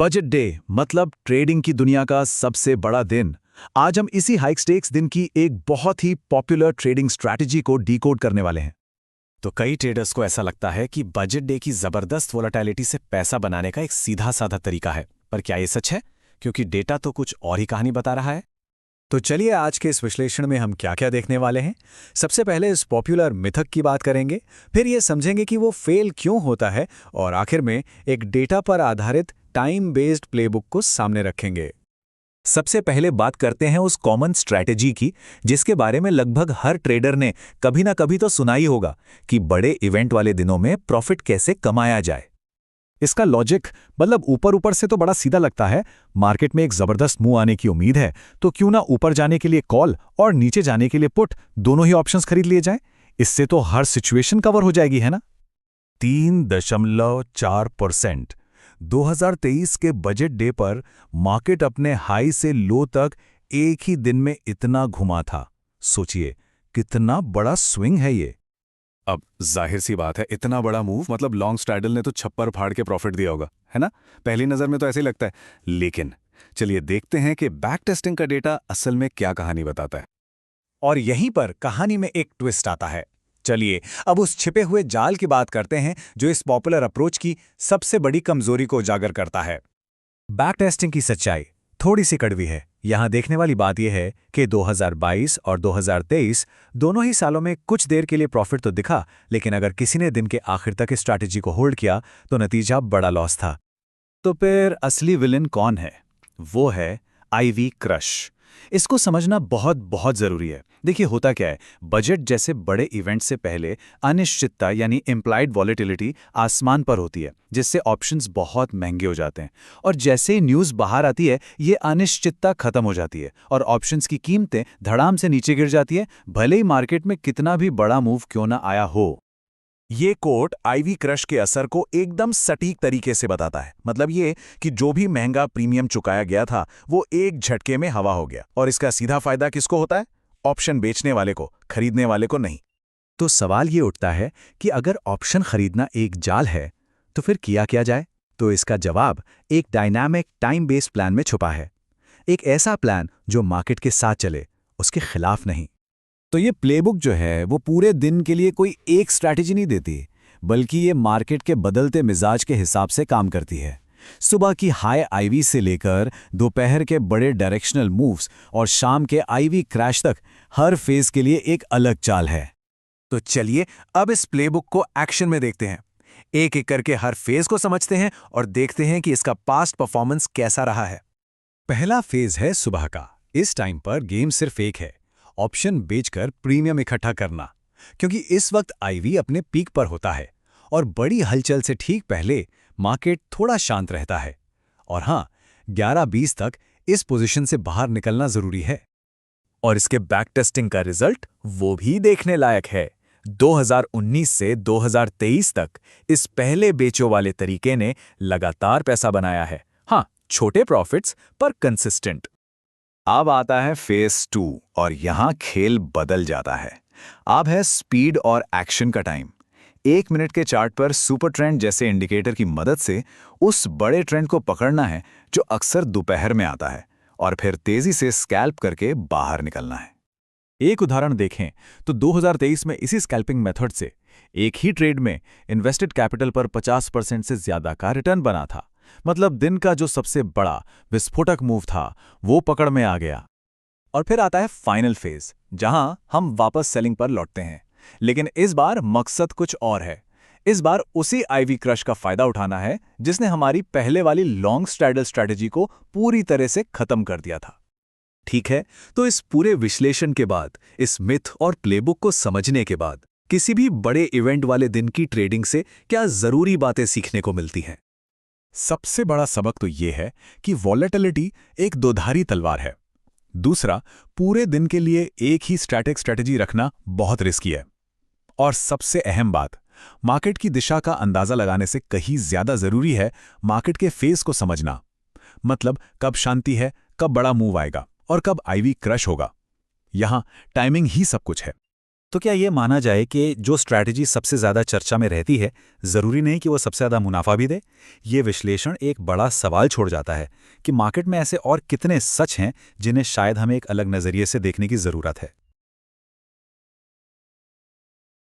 Budget day मतलब trading की दुनिया का सबसे बड़ा दिन। आज हम इसी हाई स्टेक्स दिन की एक बहुत ही पॉपुलर ट्रेडिंग स्ट्रैटेजी को डीकोड करने वाले हैं। तो कई ट्रेडर्स को ऐसा लगता है कि बजट डे की जबरदस्त वोलेटिलिटी से पैसा बनाने का एक सीधा साधा तरीका है, पर क्या ये सच है? क्योंकि डेटा तो कुछ और ही कहानी बता रहा है। तो चलिए आज के इस विश्लेषण में हम क्या क्या देखने वाले हैं। सबसे पहले इस पॉपुलर मिथक की बात करेंगे, फिर ये समझेंगे कि वो फेल क्यों होता है, और आखिर में एक डेटा पर आधारित टाइम बेस्ड प्लेबुक को सामने रखेंगे। सबसे पहले बात करते हैं उस कॉमन स्ट्रैटेजी की जिसके बारे में लगभग हर ट्रेडर ने कभी ना कभी तो सुना ही होगा कि बड़े इवेंट वाले दिनों में प्रॉफिट कैसे कमाया जाए। इसका लॉजिक मतलब ऊपर ऊपर से तो बड़ा सीधा लगता है। मार्केट में एक जबरदस्त मूव आने की उम्मीद है तो क्यों ना ऊपर जाने के लिए कॉल और नीचे जाने के लिए पुट दोनों ही ऑप्शंस खरीद लिए जाएं। इससे तो हर सिचुएशन कवर हो जाएगी, है ना। 3.4% 2023 के बजट डे पर मार्केट अपने हाई से लो तक एक ही दिन में इतना घुमा था। सोचिए कितना बड़ा स्विंग है ये। अब जाहिर सी बात है, इतना बड़ा मूव मतलब लॉन्ग स्ट्रैडल ने तो छप्पर फाड़ के प्रॉफिट दिया होगा, है ना। पहली नजर में तो ऐसे ही लगता है, लेकिन चलिए देखते हैं कि बैक टेस्टिंग का डेटा असल में क्या कहानी बताता है। और यहीं पर कहानी में एक ट्विस्ट आता है। चलिए अब उस छिपे हुए जाल की बात करते हैं जो इस पॉपुलर अप्रोच की सबसे बड़ी कमजोरी को उजागर करता है। बैक टेस्टिंग की सच्चाई थोड़ी सी कड़वी है। यहां देखने वाली बात यह है कि 2022 और 2023 दोनों ही सालों में कुछ देर के लिए प्रॉफिट तो दिखा, लेकिन अगर किसी ने दिन के आखिर तक इस स्ट्रैटेजी को होल्ड किया तो नतीजा बड़ा लॉस था। तो फिर असली विलन कौन है? वो है आईवी क्रश। इसको समझना बहुत बहुत जरूरी है। देखिए होता क्या है, बजट जैसे बड़े इवेंट से पहले अनिश्चितता यानी इम्प्लाइड वॉलेटिलिटी आसमान पर होती है, जिससे ऑप्शंस बहुत महंगे हो जाते हैं। और जैसे ही न्यूज़ बाहर आती है ये अनिश्चितता खत्म हो जाती है और ऑप्शंस की कीमतें धड़ाम से नीचे गिर जाती है, भले ही मार्केट में कितना भी बड़ा मूव क्यों ना आया हो। ये कोट आईवी क्रश के असर को एकदम सटीक तरीके से बताता है। मतलब ये कि जो भी महंगा प्रीमियम चुकाया गया था वो एक झटके में हवा हो गया, और इसका सीधा फायदा किसको होता है? ऑप्शन बेचने वाले को, खरीदने वाले को नहीं। तो सवाल ये उठता है कि अगर ऑप्शन खरीदना एक जाल है तो फिर किया क्या जाए? तो इसका जवाब एक डायनामिक टाइम बेस्ड प्लान में छुपा है। एक ऐसा प्लान जो मार्केट के साथ चले, उसके खिलाफ नहीं। तो ये प्लेबुक जो है वो पूरे दिन के लिए कोई एक स्ट्रैटेजी नहीं देती, बल्कि ये मार्केट के बदलते मिजाज के हिसाब से काम करती है। सुबह की हाई आईवी से लेकर दोपहर के बड़े डायरेक्शनल मूव्स और शाम के आईवी क्रैश तक हर फेज के लिए एक अलग चाल है। तो चलिए अब इस प्लेबुक को एक्शन में देखते हैं। एक एक करके हर फेज को समझते हैं और देखते हैं कि इसका पास्ट परफॉर्मेंस कैसा रहा है। पहला फेज है सुबह का। इस टाइम पर गेम सिर्फ एक है, ऑप्शन बेचकर प्रीमियम इकट्ठा करना, क्योंकि इस वक्त आईवी अपने पीक पर होता है और बड़ी हलचल से ठीक पहले मार्केट थोड़ा शांत रहता है। और हां, 11:20 तक इस पोजीशन से बाहर निकलना जरूरी है। और इसके बैक टेस्टिंग का रिजल्ट वो भी देखने लायक है। 2019 से 2023 तक इस पहले बेचो वाले तरीके ने लगातार पैसा बनाया है। हां, छोटे प्रॉफिट्स पर कंसिस्टेंट। अब आता है फेज 2 और यहां खेल बदल जाता है। अब है स्पीड और एक्शन का टाइम। 1 मिनट के चार्ट पर सुपर ट्रेंड जैसे इंडिकेटर की मदद से उस बड़े ट्रेंड को पकड़ना है जो अक्सर दोपहर में आता है, और फिर तेजी से स्कैल्प करके बाहर निकलना है। एक उदाहरण देखें तो 2023 में इसी स्कैल्पिंग मेथड से एक ही ट्रेड में इन्वेस्टेड कैपिटल पर 50% से ज्यादा का रिटर्न बना था। मतलब दिन का जो सबसे बड़ा विस्फोटक मूव था वो पकड़ में आ गया। और फिर आता है फाइनल फेज, जहां हम वापस सेलिंग पर लौटते हैं, लेकिन इस बार मकसद कुछ और है। इस बार उसी आईवी क्रश का फायदा उठाना है जिसने हमारी पहले वाली लॉन्ग स्ट्रैडल स्ट्रैटेजी को पूरी तरह से खत्म कर दिया था। ठीक है, तो इस पूरे विश्लेषण के बाद, इस मिथ और प्लेबुक को समझने के बाद, किसी भी बड़े इवेंट वाले दिन की ट्रेडिंग से क्या जरूरी बातें सीखने को मिलती हैं? सबसे बड़ा सबक तो यह है कि वॉलेटिलिटी एक दोधारी तलवार है। दूसरा, पूरे दिन के लिए एक ही स्ट्रैटेजी रखना बहुत रिस्की है। और सबसे अहम बात, मार्केट की दिशा का अंदाजा लगाने से कहीं ज्यादा जरूरी है मार्केट के फेज को समझना। मतलब कब शांति है, कब बड़ा मूव आएगा और कब आईवी क्रश होगा। यहां टाइमिंग ही सब कुछ है। तो क्या ये माना जाए कि जो स्ट्रैटेजी सबसे ज़्यादा चर्चा में रहती है, ज़रूरी नहीं कि वो सबसे ज़्यादा मुनाफा भी दे? ये विश्लेषण एक बड़ा सवाल छोड़ जाता है कि मार्केट में ऐसे और कितने सच हैं जिन्हें शायद हमें एक अलग नज़रिए से देखने की ज़रूरत है।